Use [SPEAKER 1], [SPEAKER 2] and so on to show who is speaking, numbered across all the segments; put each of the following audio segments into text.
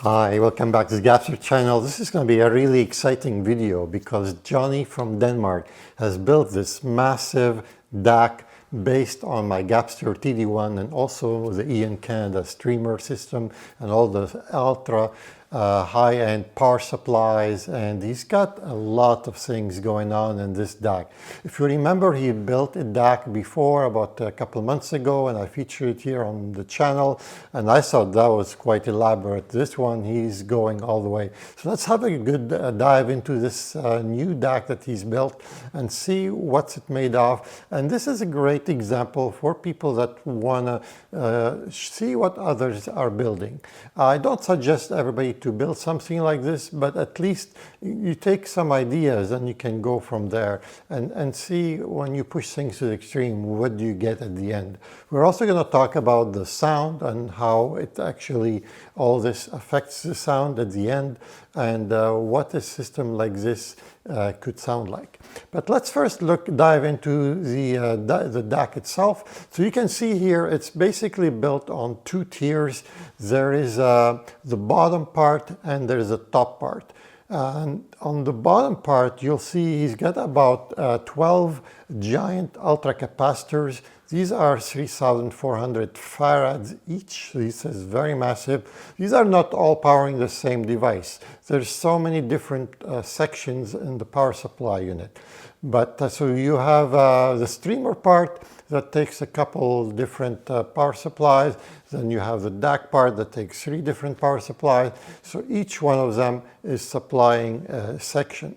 [SPEAKER 1] Hi, welcome back to the Gabster channel. This is going to be a really exciting video because Johnny from Denmark has built this massive DAC based on my Gabster TD1 and also the IanCanada streamer system and all the ultra high-end power supplies, and he's got a lot of things going on in this DAC. If you remember, he built a DAC before about a couple of months ago, and I featured it here on the channel, and I thought that was quite elaborate. This one, he's going all the way. So let's have a good dive into this new DAC that he's built and see what's it made of. And this is a great example for people that want to see what others are building. I don't suggest everybody to build something like this, but at least you take some ideas and you can go from there and see when you push things to the extreme, what do you get at the end. We're also going to talk about the sound and how it actually, all this affects the sound at the end, and what a system like this could sound like. But let's first dive into the DAC itself. So you can see here it's basically built on two tiers. There is the bottom part and there's a top part. And on the bottom part, you'll see he's got about 12 giant ultracapacitors. These are 3,400 farads each. This is very massive. These are not all powering the same device. There's so many different sections in the power supply unit. But so you have the streamer part that takes a couple different power supplies. Then you have the DAC part that takes 3 different power supplies. So each one of them is supplying a section.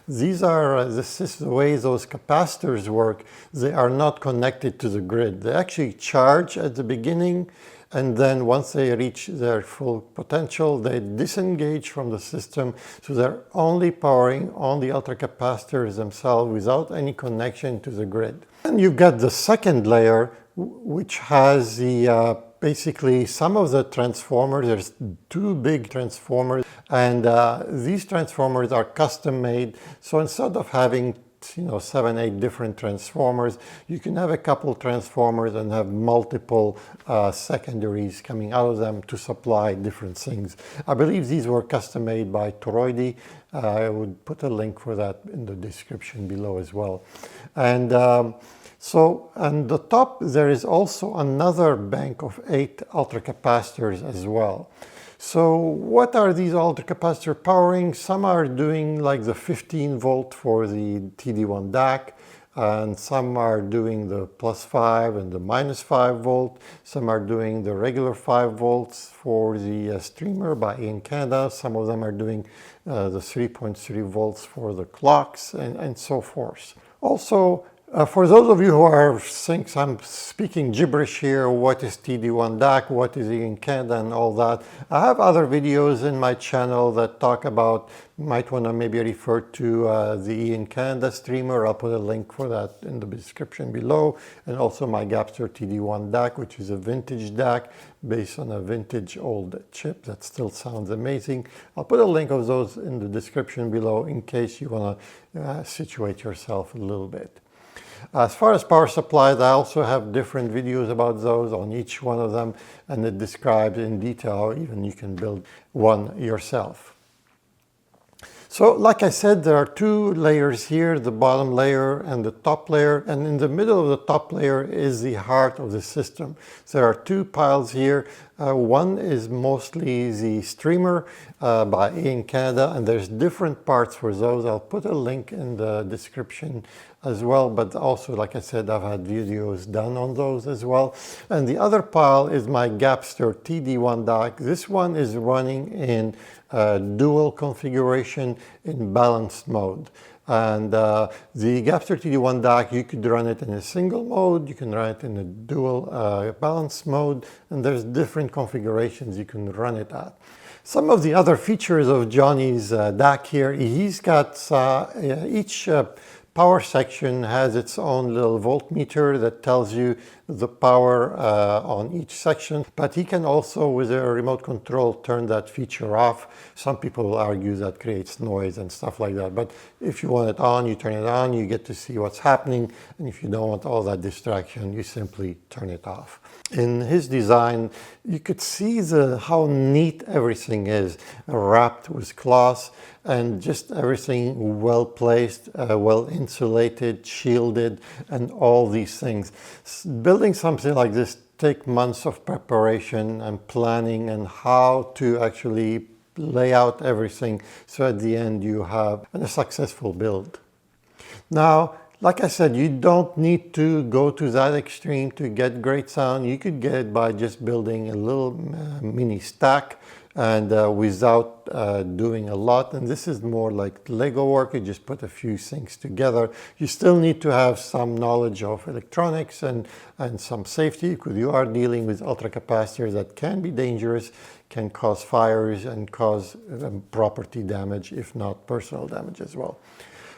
[SPEAKER 1] These are, this is the way those capacitors work. They are not connected to the grid. They actually charge at the beginning, and then once they reach their full potential, they disengage from the system. So they're only powering on the ultracapacitors themselves without any connection to the grid. And you've got the second layer, which has the basically some of the transformers. There's 2 big transformers, and these transformers are custom made. So instead of having 7, 8 different transformers, you can have a couple transformers and have multiple secondaries coming out of them to supply different things. I believe these were custom made by Toroidi. I would put a link for that in the description below as well. And so on the top, there is also another bank of 8 ultracapacitors as well. So what are these ultracapacitor powering? Some are doing like the 15 volt for the TD1 DAC, and some are doing the +5 and the -5 volt. Some are doing the regular 5 volts for the streamer by IanCanada. Some of them are doing the 3.3 volts for the clocks, and so forth. Also, for those of you who think I'm speaking gibberish here, what is TD1 DAC, what is IanCanada and all that, I have other videos in my channel that talk about, might want to maybe refer to the IanCanada streamer. I'll put a link for that in the description below, and also my Gabster TD1 DAC, which is a vintage DAC based on a vintage old chip that still sounds amazing. I'll put a link of those in the description below in case you want to situate yourself a little bit. As far as power supplies, I also have different videos about those on each one of them, and it describes in detail how even you can build one yourself. So like I said, there are 2 layers here, the bottom layer and the top layer, and in the middle of the top layer is the heart of the system. There are 2 piles here. One is mostly the streamer by IanCanada, and there's different parts for those. I'll put a link in the description as well, but also, like I said, I've had videos done on those as well. And the other pile is my Gabster TD1 DAC. This one is running in dual configuration in balanced mode. And the Gabster TD1 DAC, you could run it in a single mode, you can run it in a dual balanced mode, and there's different configurations you can run it at. Some of the other features of Johnny's DAC here, he's got each power section has its own little voltmeter that tells you the power on each section, but he can also, with a remote control, turn that feature off. Some people argue that creates noise and stuff like that, but if you want it on, you turn it on, you get to see what's happening, and if you don't want all that distraction, you simply turn it off. In his design, you could see how neat everything is, wrapped with cloth, and just everything well placed, well insulated, shielded, and all these things. Building something like this takes months of preparation and planning, and how to actually lay out everything so at the end you have a successful build. Now, like I said, you don't need to go to that extreme to get great sound. You could get it by just building a little mini stack and without doing a lot. And this is more like Lego work. You just put a few things together. You still need to have some knowledge of electronics and some safety, because you are dealing with ultracapacitors that can be dangerous, can cause fires and cause property damage, if not personal damage as well.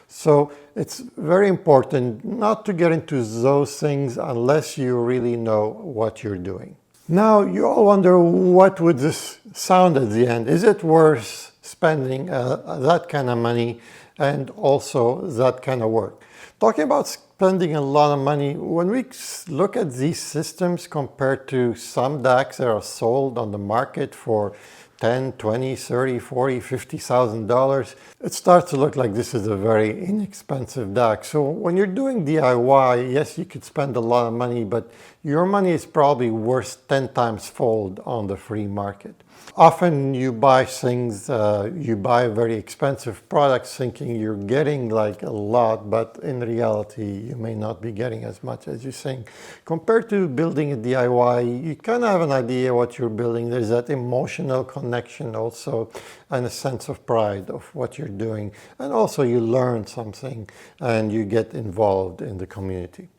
[SPEAKER 1] So it's very important not to get into those things unless you really know what you're doing. Now, you all wonder, what would this sound at the end? Is it worth spending that kind of money and also that kind of work? Talking about spending a lot of money, when we look at these systems compared to some DACs that are sold on the market for $10, $20, $30, $40, $50,000, it starts to look like this is a very inexpensive DAC. So when you're doing DIY, yes, you could spend a lot of money, but your money is probably worth 10 times fold on the free market. Often you buy things, you buy very expensive products thinking you're getting like a lot, but in reality you may not be getting as much as you think. Compared to building a DIY, you kind of have an idea what you're building. There's that emotional connection also, and a sense of pride of what you're doing. And also you learn something and you get involved in the community.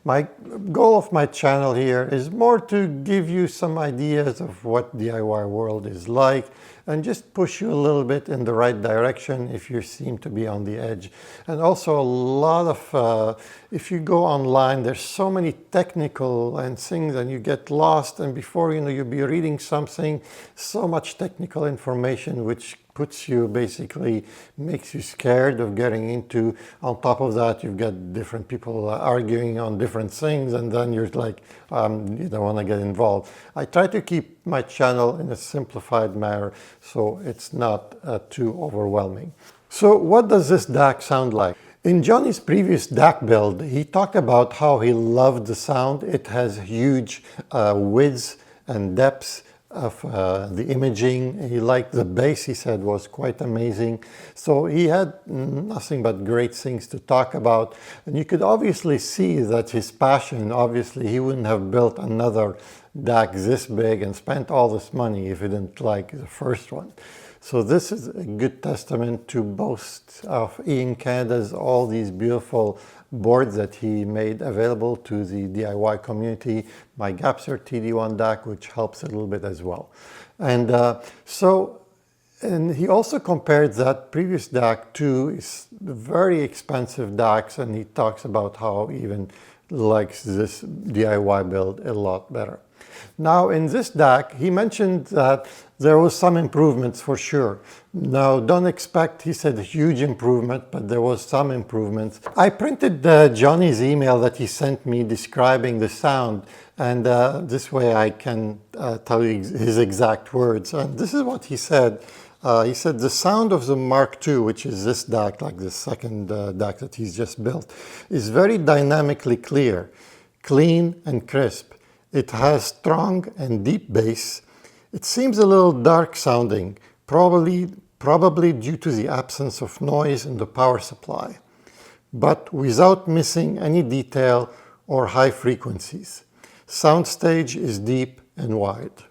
[SPEAKER 1] My goal of my channel here is more to give you some ideas of what DIY world is like and just push you a little bit in the right direction if you seem to be on the edge. And also a lot of, if you go online, there's so many technical and things and you get lost, and before you know, you'll be reading something, so much technical information which puts you, basically makes you scared of getting into. On top of that, you've got different people arguing on different things, and then you're like, you don't want to get involved. I try to keep my channel in a simplified manner so it's not too overwhelming. So what does this DAC sound like? In Johnny's previous DAC build, he talked about how he loved the sound. It has huge width and depth of the imaging. He liked the bass, he said, was quite amazing. So he had nothing but great things to talk about. And you could obviously see that his passion, obviously he wouldn't have built another DAC this big and spent all this money if he didn't like the first one. So this is a good testament to both of IanCanada's all these beautiful boards that he made available to the DIY community, my Gabster TD1 DAC, which helps a little bit as well. And and he also compared that previous DAC to very expensive DACs, and he talks about how he even likes this DIY build a lot better. Now in this DAC, he mentioned that there was some improvements for sure. Now don't expect, he said, a huge improvement, but there was some improvements. I printed Johnny's email that he sent me describing the sound, and this way I can tell you his exact words. And this is what he said. He said the sound of the Mark II, which is this DAC, like the second DAC that he's just built, is very dynamically clear, clean and crisp. It has strong and deep bass. It seems a little dark sounding, probably due to the absence of noise in the power supply, but without missing any detail or high frequencies. Soundstage is deep and wide.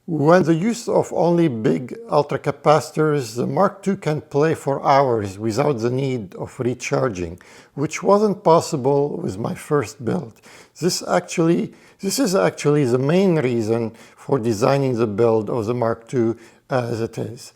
[SPEAKER 1] When the use of only big ultracapacitors, the Mark II can play for hours without the need of recharging, which wasn't possible with my first build. This is actually the main reason for designing the build of the Mark II as it is.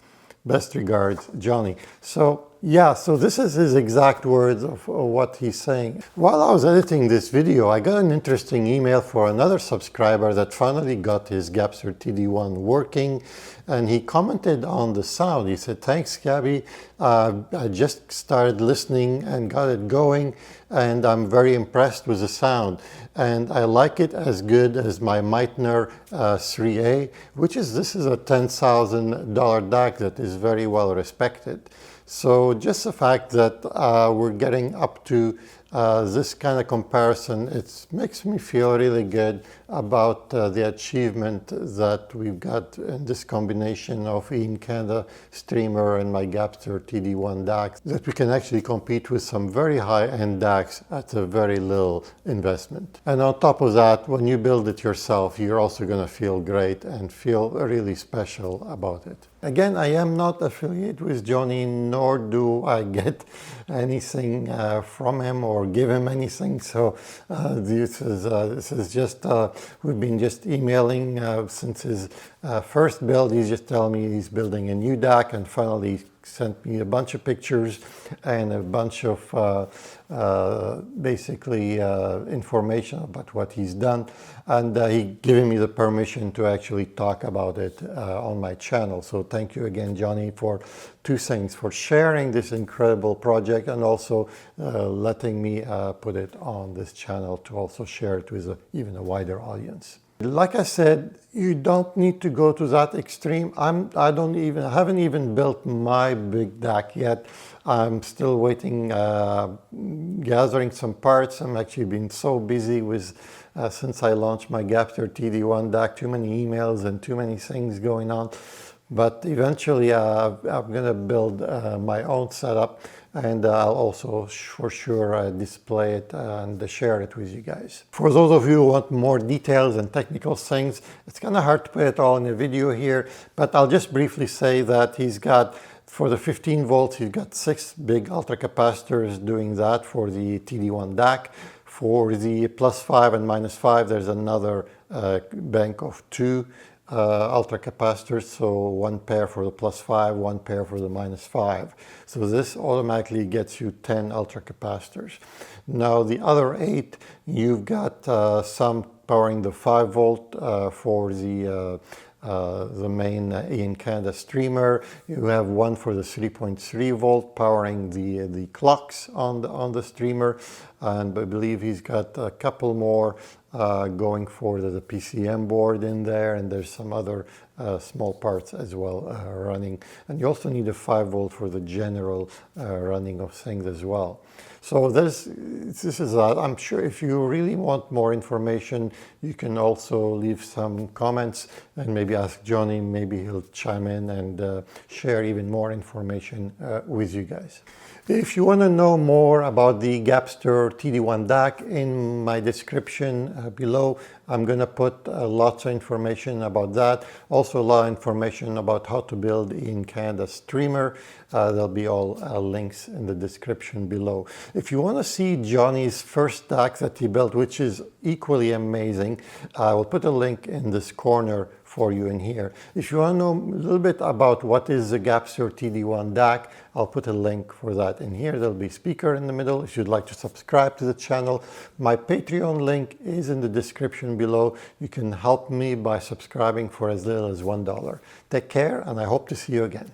[SPEAKER 1] Best regards, Johnny. So Yeah, so this is his exact words of what he's saying. While I was editing this video, I got an interesting email for another subscriber that finally got his Gabster TD1 working, and he commented on the sound. He said, "Thanks, Gabby. I just started listening and got it going, and I'm very impressed with the sound. And I like it as good as my Meitner 3A, this is a $10,000 DAC that is very well respected." So just the fact that we're getting up to this kind of comparison, it makes me feel really good about the achievement that we've got in this combination of IanCanada streamer and my Gabster TD1 DAC, that we can actually compete with some very high-end DACs at a very little investment. And on top of that, when you build it yourself, you're also going to feel great and feel really special about it. Again, I am not affiliated with Johnny, nor do I get anything from him or give him anything. So this is just, we've been just emailing since his first build. He's just telling me he's building a new DAC, and finally sent me a bunch of pictures and a bunch of basically information about what he's done, and he given me the permission to actually talk about it on my channel. So thank you again, Johnny, for two things: for sharing this incredible project, and also letting me put it on this channel to also share it with even a wider audience. Like I said, you don't need to go to that extreme. I haven't even built my big DAC yet. I'm still waiting, gathering some parts. I'm actually been so busy with, since I launched my Gabster TD1 DAC, too many emails and too many things going on. But eventually I'm going to build my own setup, and I'll also for sure display it and share it with you guys. For those of you who want more details and technical things, it's kind of hard to put it all in a video here, but I'll just briefly say that he's got, for the 15 volts, he's got 6 big ultracapacitors doing that for the TD1 DAC. For the +5 and -5, there's another bank of 2 ultracapacitors, so 1 pair for the +5, 1 pair for the -5. So this automatically gets you 10 ultracapacitors. Now the other 8, you've got some powering the 5 volt for the main IanCanada streamer. You have one for the 3.3 volt powering the clocks on the streamer, and I believe he's got a couple more going for the PCM board in there, and there's some other small parts as well running. And you also need a 5 volt for the general running of things as well. So this is, I'm sure if you really want more information, you can also leave some comments and maybe ask Johnny, maybe he'll chime in and share even more information with you guys. If you want to know more about the Gabster TD1 DAC, in my description below, I'm going to put lots of information about that. Also a lot of information about how to build IanCanada streamer. There'll be all links in the description below. If you want to see Johnny's first DAC that he built, which is equally amazing, I will put a link in this corner for you in here. If you want to know a little bit about what is the Gabster TD1 DAC, I'll put a link for that in here. There'll be a speaker in the middle if you'd like to subscribe to the channel. My Patreon link is in the description below. You can help me by subscribing for as little as $1. Take care, and I hope to see you again.